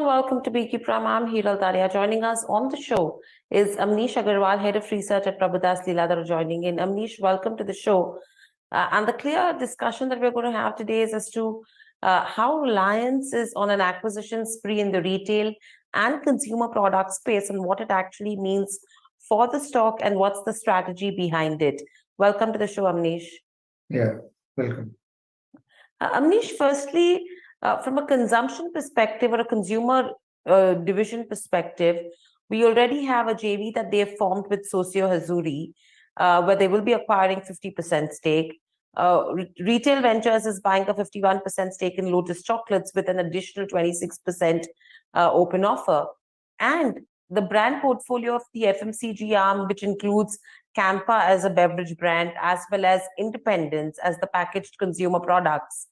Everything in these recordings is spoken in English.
welcome to Biki Pram. I'm Hiral Daria. Joining us on the show is Amnish Aggarwal, Head of Research at Prabhudas, Lilladher, joining in. Amnish, welcome to the show. And the clear discussion that we're going to have today is as to how Reliance is on an acquisition spree in the retail and consumer product space and what it actually means for the stock and what's the strategy behind it. Welcome to the show, Amnish. Yeah, welcome. Amnish, firstly, from a consumption perspective or a consumer division perspective, we already have a JV that they have formed with Socio Hazuri, where they will be acquiring 50% stake. Retail Ventures is buying a 51% stake in Lotus Chocolates with an additional 26% open offer. And the brand portfolio of the FMCG arm, which includes Campa as a beverage brand, as well as Independence as the packaged consumer products.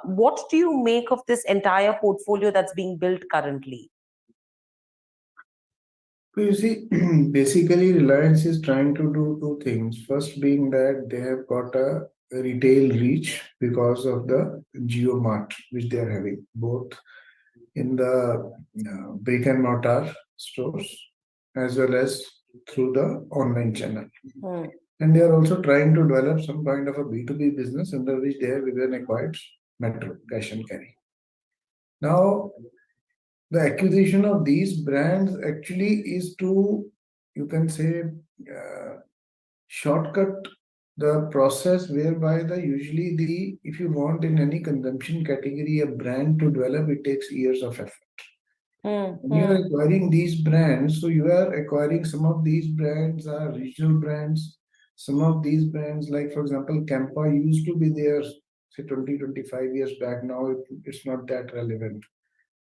What do you make of this entire portfolio that's being built currently? You see, basically Reliance is trying to do two things. First being that they have got a retail reach because of the Geo Mart, which they are having, both in the brick and mortar stores as well as through the online channel. And they are also trying to develop some kind of a B2B business under which they have even acquired Metro, cash and carry. Now, the acquisition of these brands actually is to, you can say, shortcut the process whereby if you want in any consumption category a brand to develop, it takes years of effort. When you are acquiring these brands, so you are acquiring some of these brands are regional brands. Some of these brands, like for example, Campa used to be there, say 20-25 years back. Now it's not that relevant.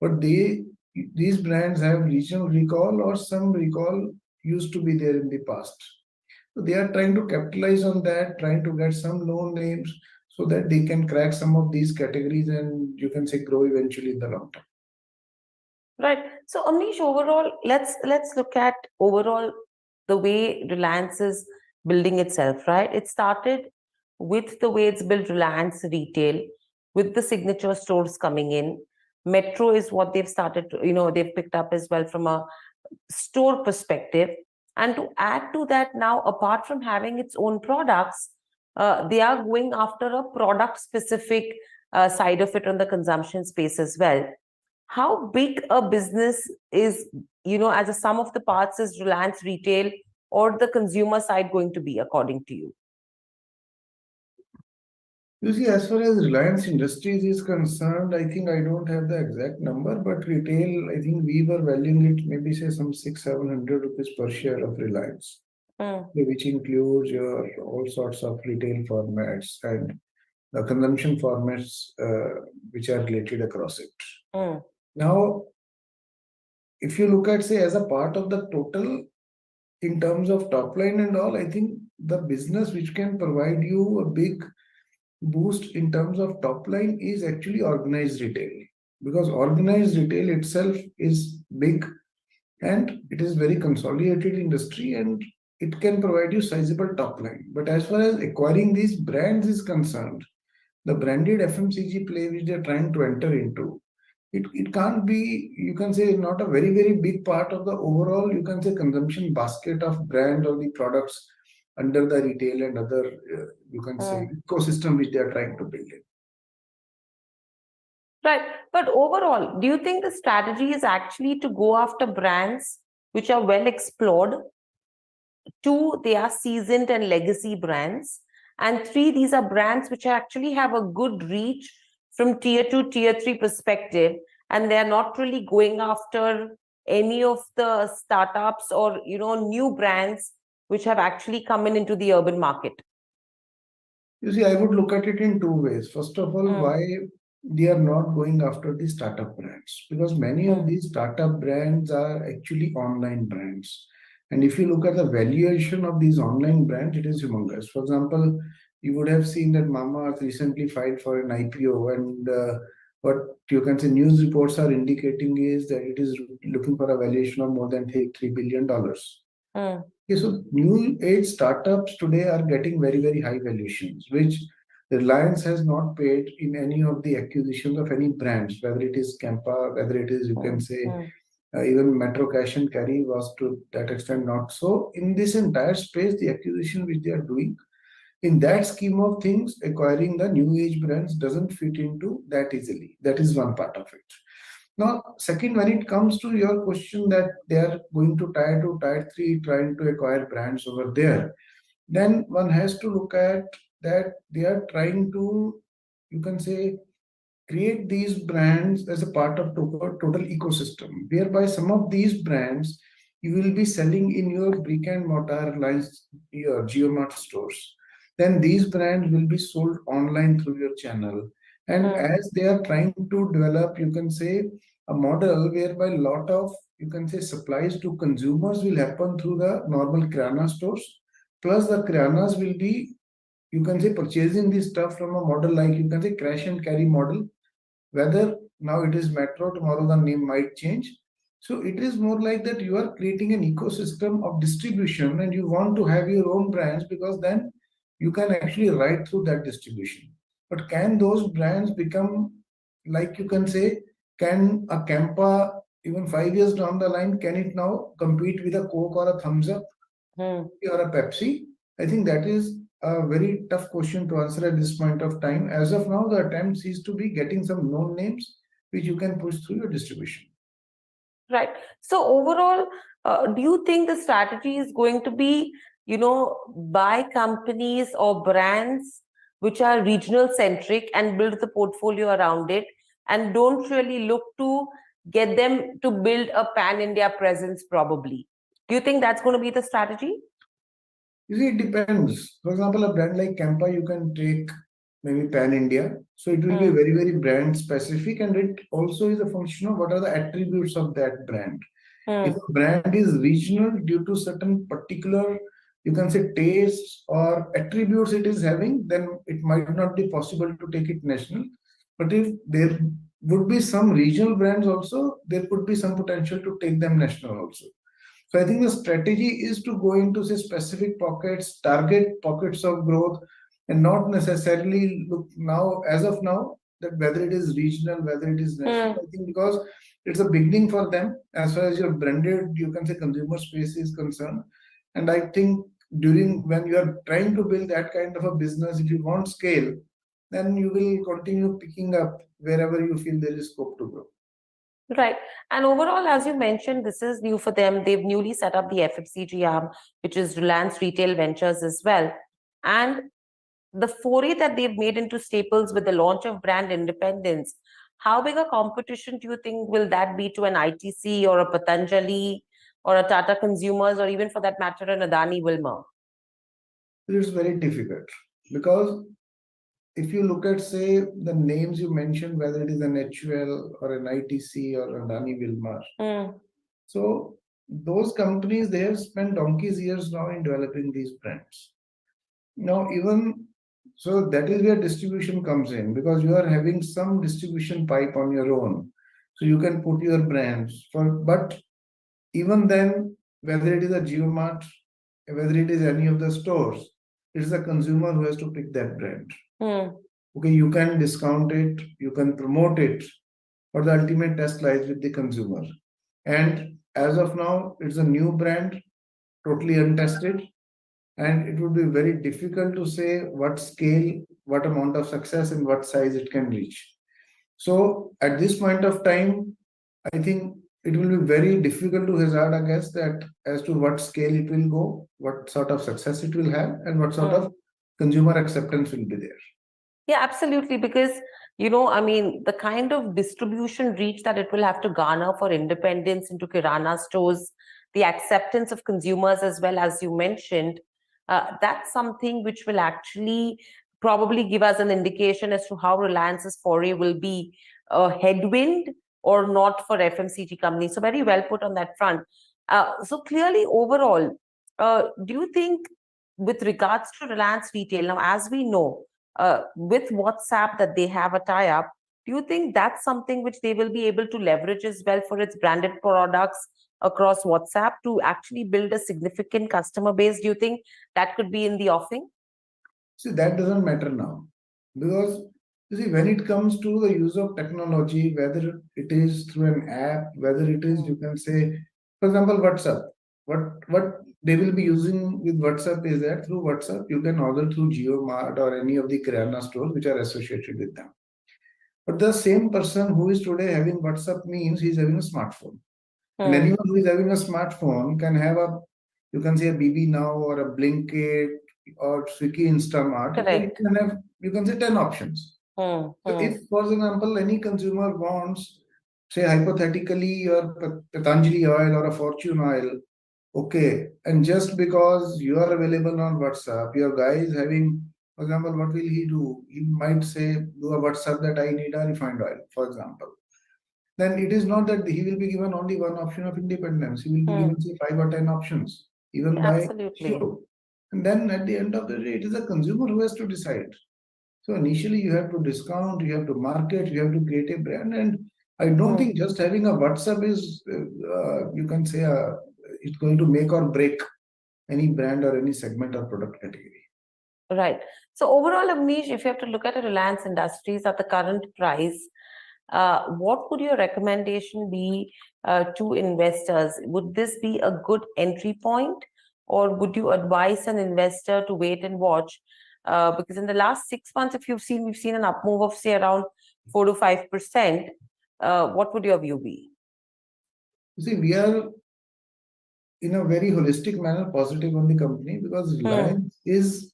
But these brands have regional recall or some recall used to be there in the past. So they are trying to capitalize on that, trying to get some known names so that they can crack some of these categories and you can say grow eventually in the long term. Right. So Amnish, overall, let's look at overall the way Reliance is building itself, right? It started with the way it's built Reliance Retail, with the signature stores coming in. Metro is what they've started to, they've picked up as well from a store perspective. And to add to that now, apart from having its own products, they are going after a product specific side of it on the consumption space as well. How big a business is, as a sum of the parts, is Reliance Retail or the consumer side going to be, according to you? You see, as far as Reliance Industries is concerned, I think I don't have the exact number, but retail, I think we were valuing it maybe say some 600-700 rupees per share of Reliance, which includes your all sorts of retail formats and the consumption formats which are related across it. Now, if you look at, say, as a part of the total, in terms of top line and all, I think the business which can provide you a big boost in terms of top line is actually organized retail, because organized retail itself is big and it is very consolidated industry and it can provide you sizable top line. But as far as acquiring these brands is concerned, the branded FMCG play which they are trying to enter into, it can't be, you can say, not a very, very big part of the overall, you can say, consumption basket of brand or the products under the retail and other, you can say, ecosystem which they are trying to build in. Right. But overall, do you think the strategy is actually to go after brands which are well explored? 2, they are seasoned and legacy brands. And 3, these are brands which actually have a good reach from tier 2, tier 3 perspective, and they're not really going after any of the startups or, new brands which have actually come into the urban market? You see, I would look at it in two ways. First of all, why they are not going after the startup brands? Because many of these startup brands are actually online brands. And if you look at the valuation of these online brands, it is humongous. For example, you would have seen that Mamaearth recently filed for an IPO, and what you can say news reports are indicating is that it is looking for a valuation of more than $3 billion. Okay, so new age startups today are getting very, very high valuations, which Reliance has not paid in any of the acquisitions of any brands, whether it is Campa, whether it is, you can say, even Metro Cash and Carry was to that extent not so. In this entire space, the acquisition which they are doing, in that scheme of things, acquiring the new age brands doesn't fit into that easily. That is one part of it. Now, second, when it comes to your question that they are going to tier 2, tier 3, trying to acquire brands over there, then one has to look at that they are trying to, you can say, create these brands as a part of total ecosystem, whereby some of these brands you will be selling in your brick and mortar lines, your geomart stores. Then these brands will be sold online through your channel. And as they are trying to develop, you can say, a model whereby a lot of, you can say, supplies to consumers will happen through the normal kirana stores, plus the kiranas will be, you can say, purchasing this stuff from a model like, you can say, cash and carry model. Whether now it is metro, tomorrow the name might change. So it is more like that you are creating an ecosystem of distribution and you want to have your own brands because then you can actually ride through that distribution. But can those brands become, like, you can say, can a Campa even 5 years down the line, can it now compete with a Coke or a Thumbs Up or a Pepsi? I think that is a very tough question to answer at this point of time. As of now, the attempt seems to be getting some known names which you can push through your distribution. Right. So overall, do you think the strategy is going to be, buy companies or brands which are regional centric and build the portfolio around it, and don't really look to get them to build a pan-India presence probably? Do you think that's going to be the strategy? You see, it depends. For example, a brand like Campa, you can take maybe pan India. So it will be very, very brand specific, and it also is a function of what are the attributes of that brand. If a brand is regional due to certain particular, you can say, tastes or attributes it is having, then it might not be possible to take it national. But if there would be some regional brands also, there could be some potential to take them national also. So I think the strategy is to go into, say, specific pockets, target pockets of growth, and not necessarily look now, as of now, that whether it is regional, whether it is national. I think because it's a beginning for them as far as your branded, you can say, consumer space is concerned. And I think during when you are trying to build that kind of a business, if you want scale, then you will continue picking up wherever you feel there is scope to grow. Right. And overall, as you mentioned, this is new for them. They've newly set up the FMCG arm, which is Reliance Retail Ventures as well. And the foray that they've made into staples with the launch of brand independence, how big a competition do you think will that be to an ITC or a Patanjali or a Tata Consumers, or even for that matter, an Adani Wilmar? It's very difficult because if you look at, say, the names you mentioned, whether it is an HUL or an ITC or a Adani Wilmar, so those companies, they have spent donkey's years now in developing these brands. Now, even so, that is where distribution comes in because you are having some distribution pipe on your own. So you can put your brands for, but even then, whether it is a GeoMart, whether it is any of the stores, it is the consumer who has to pick that brand. Okay, you can discount it, you can promote it, but the ultimate test lies with the consumer. And as of now, it's a new brand, totally untested, and it would be very difficult to say what scale, what amount of success, and what size it can reach. So at this point of time, I think it will be very difficult to hazard a guess that as to what scale it will go, what sort of success it will have, and what sort of consumer acceptance will be there. Yeah, absolutely. Because, the kind of distribution reach that it will have to garner for independence into Kirana stores, the acceptance of consumers, as well as you mentioned, that's something which will actually probably give us an indication as to how Reliance's foray will be a headwind or not for FMCG companies. So very well put on that front. So clearly, overall, do you think with regards to Reliance Retail, now as we know, with WhatsApp that they have a tie-up, do you think that's something which they will be able to leverage as well for its branded products across WhatsApp to actually build a significant customer base? Do you think that could be in the offing? See, that doesn't matter now. Because you see, when it comes to the use of technology, whether it is through an app, whether it is, you can say, for example, WhatsApp. What they will be using with WhatsApp is that through WhatsApp you can order through JioMart or any of the Kirana stores which are associated with them. But the same person who is today having WhatsApp means he's having a smartphone. And anyone who is having a smartphone can have a, you can say a BB Now or a Blinkit or Swiggy Instamart. Correct. You can say 10 options. So if, for example, any consumer wants, say hypothetically, your Patanjali oil or a Fortune oil, okay, and just because you are available on WhatsApp, your guy is having, for example, what will he do? He might say, do a WhatsApp that I need a refined oil, for example. Then it is not that he will be given only one option of independence. He will be given, say, 5 or 10 options, even by show. And then at the end of the day, it is the consumer who has to decide. So initially, you have to discount, you have to market, you have to create a brand. And I don't think just having a WhatsApp is, you can say, it's going to make or break any brand or any segment or product category. Right. So overall, Amnish, if you have to look at a Reliance Industries at the current price, what would your recommendation be to investors? Would this be a good entry point, or would you advise an investor to wait and watch? Because in the last 6 months, if you've seen, we've seen an up move of say around 4 to 5%. What would your view be? You see, we are in a very holistic manner positive on the company because Reliance is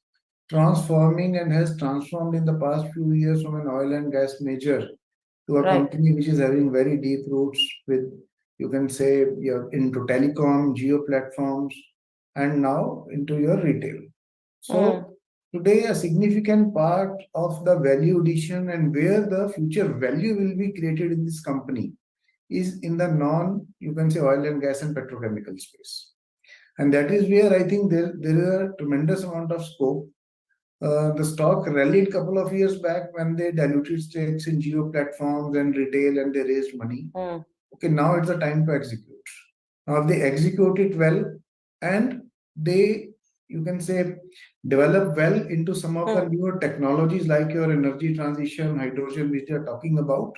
transforming and has transformed in the past few years from an oil and gas major to a company which is having very deep roots with, you can say, into telecom, geo platforms, and now into your retail. So today, a significant part of the value addition and where the future value will be created in this company is in the you can say, oil and gas and petrochemical space. And that is where I think there is a tremendous amount of scope. The stock rallied a couple of years back when they diluted stakes in geo platforms and retail and they raised money. Okay, now it's the time to execute. Now, if they execute it well and they, you can say, develop well into some of the newer technologies like your energy transition, hydrogen, which they are talking about,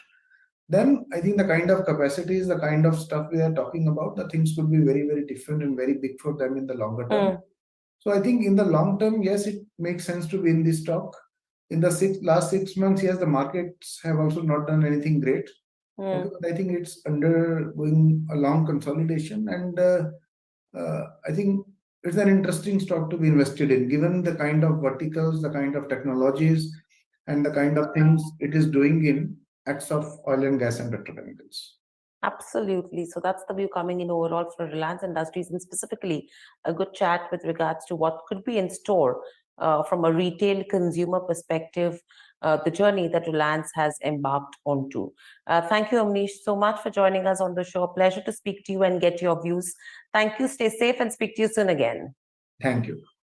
then I think the kind of capacities, the kind of stuff we are talking about, the things could be very, very different and very big for them in the longer term. So I think in the long term, yes, it makes sense to be in this stock. In the last 6 months, yes, the markets have also not done anything great. Okay, but I think it's undergoing a long consolidation, and I think it's an interesting stock to be invested in, given the kind of verticals, the kind of technologies, and the kind of things it is doing in acts of oil and gas and petrochemicals. Absolutely. So that's the view coming in overall for Reliance Industries, and specifically a good chat with regards to what could be in store from a retail consumer perspective, the journey that Reliance has embarked onto. Thank you, Amnish, so much for joining us on the show. Pleasure to speak to you and get your views. Thank you. Stay safe and speak to you soon again. Thank you.